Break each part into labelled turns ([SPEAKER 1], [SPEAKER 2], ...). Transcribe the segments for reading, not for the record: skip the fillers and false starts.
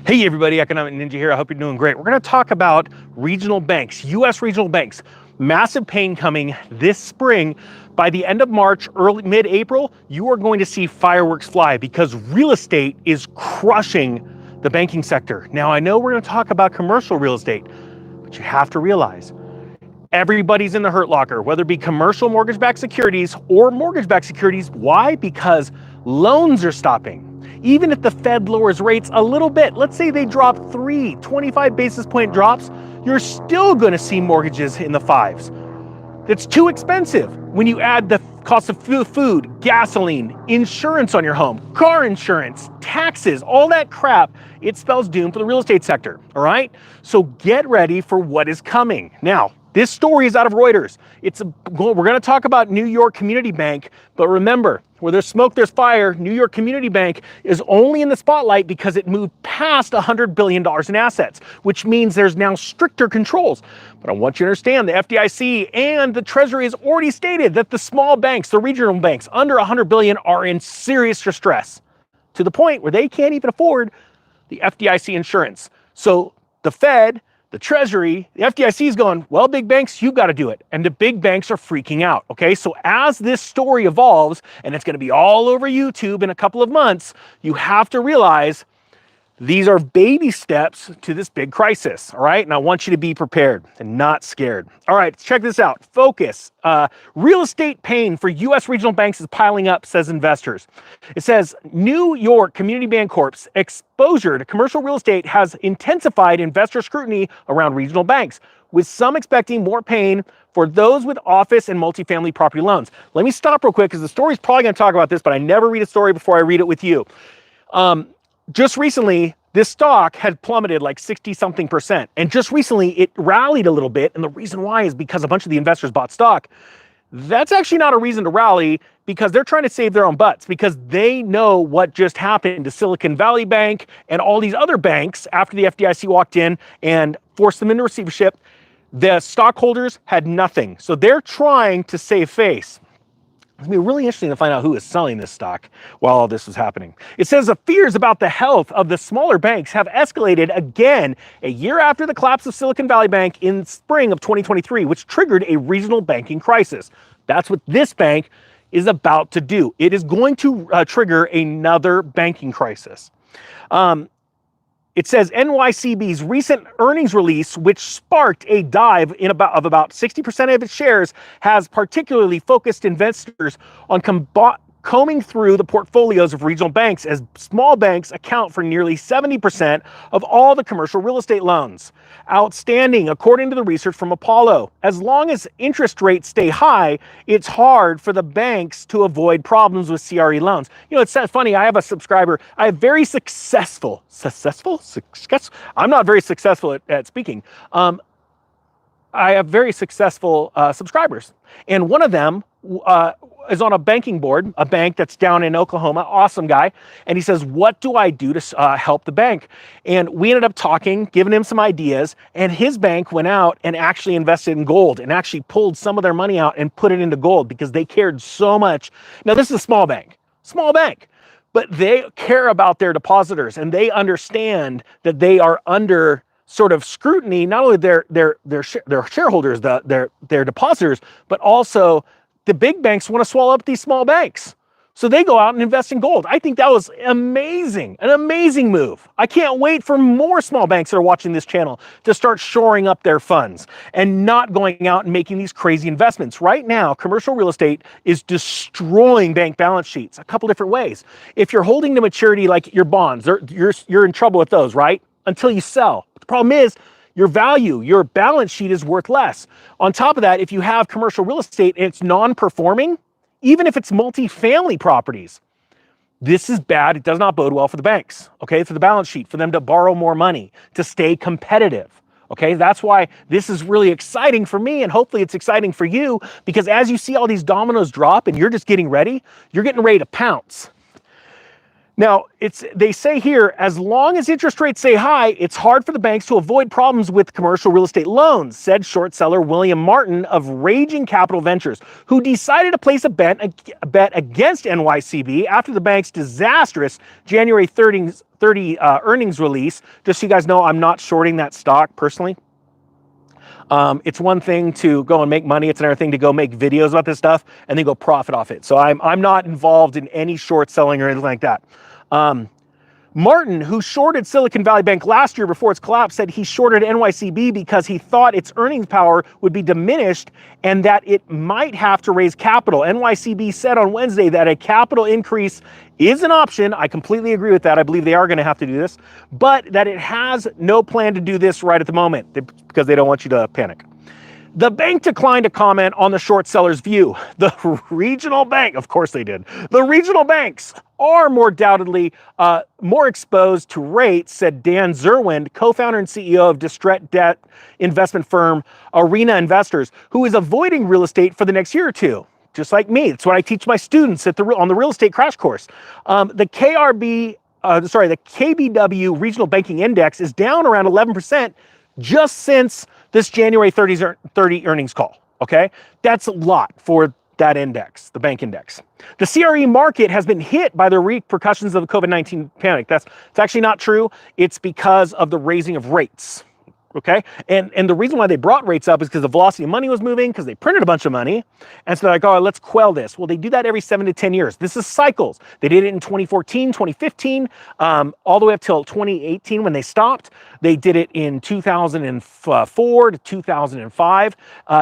[SPEAKER 1] Hey everybody, Economic Ninja here. I hope you're doing great. We're going to talk about regional banks, U.S. regional banks. Massive pain coming this spring. By the end of March, mid-April, you are going to see fireworks fly because real estate is crushing the banking sector. Now, I know we're going to talk about commercial real estate, but you have to realize everybody's in the hurt locker, whether it be commercial mortgage-backed securities or mortgage-backed securities. Why? Because loans are stopping. Even if the Fed lowers rates a little bit, let's say they drop 25 basis point drops, you're still going to see mortgages in the fives. It's too expensive. When you add the cost of food, gasoline, insurance on your home, car insurance, taxes, all that crap, it spells doom for the real estate sector, all right? So get ready for what is coming. Now, this story is out of Reuters. We're going to talk about New York Community Bank, but remember, where there's smoke, there's fire. New York Community Bank is only in the spotlight because it moved past $100 billion in assets, which means there's now stricter controls. But I want you to understand the FDIC and the Treasury has already stated that the small banks, the regional banks under $100 billion are in serious distress to the point where they can't even afford the FDIC insurance. So the Fed, the Treasury, the FDIC is going, well, big banks, you've got to do it. And the big banks are freaking out, okay? So as this story evolves, and it's going to be all over YouTube in a couple of months, you have to realize these are baby steps to this big crisis, all right? And I want you to be prepared and not scared. All right, check this out. Focus. Real estate pain for U.S. regional banks is piling up, says investors. It says New York Community Bank Corp's exposure to commercial real estate has intensified investor scrutiny around regional banks, with some expecting more pain for those with office and multifamily property loans. Let me stop real quick because the story's probably going to talk about this, but I never read a story before I read it with you. Just recently, this stock had plummeted like 60-something%. And just recently, it rallied a little bit. And the reason why is because a bunch of the investors bought stock. That's actually not a reason to rally because they're trying to save their own butts because they know what just happened to Silicon Valley Bank and all these other banks after the FDIC walked in and forced them into receivership. The stockholders had nothing. So they're trying to save face. It's going to be really interesting to find out who is selling this stock while all this was happening. It says the fears about the health of the smaller banks have escalated again a year after the collapse of Silicon Valley Bank in spring of 2023, which triggered a regional banking crisis. That's what this bank is about to do. It is going to trigger another banking crisis. It says NYCB's recent earnings release, which sparked a dive of about 60% of its shares, has particularly focused investors on combing through the portfolios of regional banks, as small banks account for nearly 70% of all the commercial real estate loans outstanding, according to the research from Apollo. As long as interest rates stay high, it's hard for the banks to avoid problems with CRE loans. You know, it's funny. I have a subscriber. I have very successful. I'm not very successful at speaking. I have very successful subscribers, and one of them is on a banking board, a bank that's down in Oklahoma, awesome guy. And he says, what do I do to help the bank? And we ended up talking, giving him some ideas, and his bank went out and actually invested in gold and actually pulled some of their money out and put it into gold because they cared so much. Now, this is a small bank, but they care about their depositors and they understand that they are under sort of scrutiny, not only their shareholders, their depositors, but also the big banks want to swallow up these small banks. So they go out and invest in gold. I think that was amazing, an amazing move. I can't wait for more small banks that are watching this channel to start shoring up their funds and not going out and making these crazy investments. Right now, commercial real estate is destroying bank balance sheets a couple different ways. If you're holding to maturity like your bonds, you're in trouble with those, right? Until you sell. The problem is, your value, your balance sheet is worth less. On top of that, if you have commercial real estate and it's non-performing, even if it's multifamily properties, this is bad. It does not bode well for the banks, okay? For the balance sheet, for them to borrow more money, to stay competitive, okay? That's why this is really exciting for me, and hopefully it's exciting for you, because as you see all these dominoes drop and you're just getting ready, you're getting ready to pounce. Now, they say here, as long as interest rates stay high, it's hard for the banks to avoid problems with commercial real estate loans, said short seller William Martin of Raging Capital Ventures, who decided to place a bet against NYCB after the bank's disastrous January 30 earnings release. Just so you guys know, I'm not shorting that stock personally. It's one thing to go and make money. It's another thing to go make videos about this stuff and then go profit off it. So I'm not involved in any short selling or anything like that. Martin, who shorted Silicon Valley Bank last year before its collapse, said he shorted NYCB because he thought its earnings power would be diminished and that it might have to raise capital. NYCB said on Wednesday that a capital increase is an option. I completely agree with that. I believe they are going to have to do this, but that it has no plan to do this right at the moment because they don't want you to panic. The bank declined to comment on the short seller's view. The regional bank, of course they did. The regional banks are more undoubtedly more exposed to rates, said Dan Zerwin, co-founder and CEO of distressed debt investment firm Arena Investors, who is avoiding real estate for the next year or two. Just like me. That's what I teach my students on the real estate crash course. The KBW Regional Banking Index is down around 11% just since this January 30 earnings call, okay? That's a lot for that index, the bank index. The CRE market has been hit by the repercussions of the COVID-19 panic. It's actually not true. It's because of the raising of rates, okay? And the reason why they brought rates up is because the velocity of money was moving, because they printed a bunch of money. And so they're like, oh, let's quell this. Well, they do that every 7 to 10 years. This is cycles. They did it in 2014, 2015, all the way up till 2018 when they stopped. They did it in 2004 to 2005.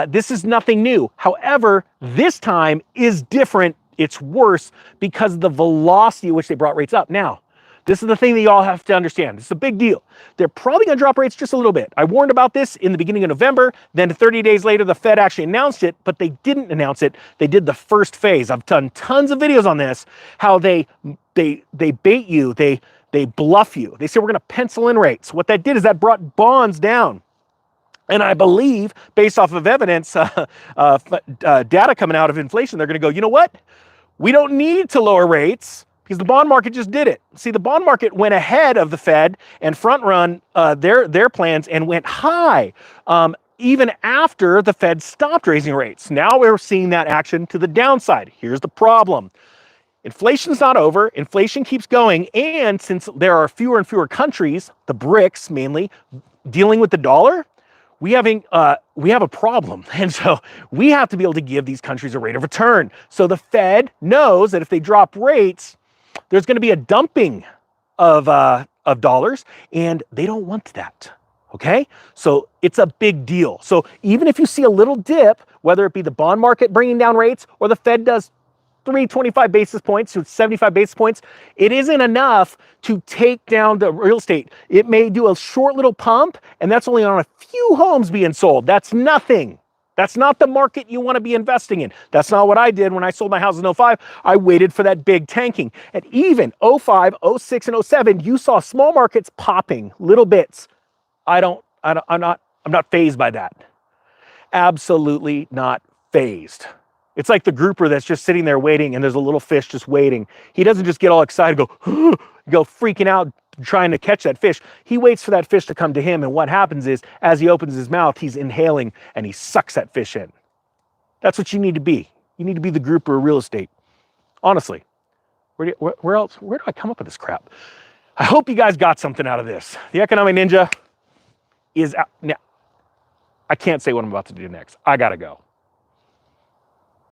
[SPEAKER 1] This is nothing new. However, this time is different. It's worse because of the velocity at which they brought rates up. Now, this is the thing that you all have to understand. This is a big deal. They're probably going to drop rates just a little bit. I warned about this in the beginning of November. Then 30 days later, the Fed actually announced it, but they didn't announce it. They did the first phase. I've done tons of videos on this, how they bait you, they bluff you. They say we're going to pencil in rates. What that did is that brought bonds down. And I believe, based off of evidence, data coming out of inflation, they're going to go, you know what? We don't need to lower rates, because the bond market just did it. See, the bond market went ahead of the Fed and front run their plans and went high even after the Fed stopped raising rates. Now we're seeing that action to the downside. Here's the problem. Inflation's not over. Inflation keeps going. And since there are fewer and fewer countries, the BRICS mainly, dealing with the dollar, we have a problem. And so we have to be able to give these countries a rate of return. So the Fed knows that if they drop rates, there's going to be a dumping of dollars, and they don't want that, okay? So it's a big deal. So even if you see a little dip, whether it be the bond market bringing down rates or the Fed does 325 basis points to 75 basis points, it isn't enough to take down the real estate. It may do a short little pump, and that's only on a few homes being sold. That's nothing. That's not the market you want to be investing in. That's not what I did when I sold my house in 05. I waited for that big tanking. And even 05, 06, and 07, you saw small markets popping, little bits. I'm not fazed by that. Absolutely not fazed. It's like the grouper that's just sitting there waiting, and there's a little fish just waiting. He doesn't just get all excited, go freaking out, trying to catch that fish. He waits for that fish to come to him, and what happens is, as he opens his mouth, he's inhaling, and he sucks that fish in. That's what you need to be. You need to be the grouper of real estate. Honestly, where do I come up with this crap? I hope you guys got something out of this. The Economic Ninja is out. Now, I can't say what I'm about to do next. I gotta go.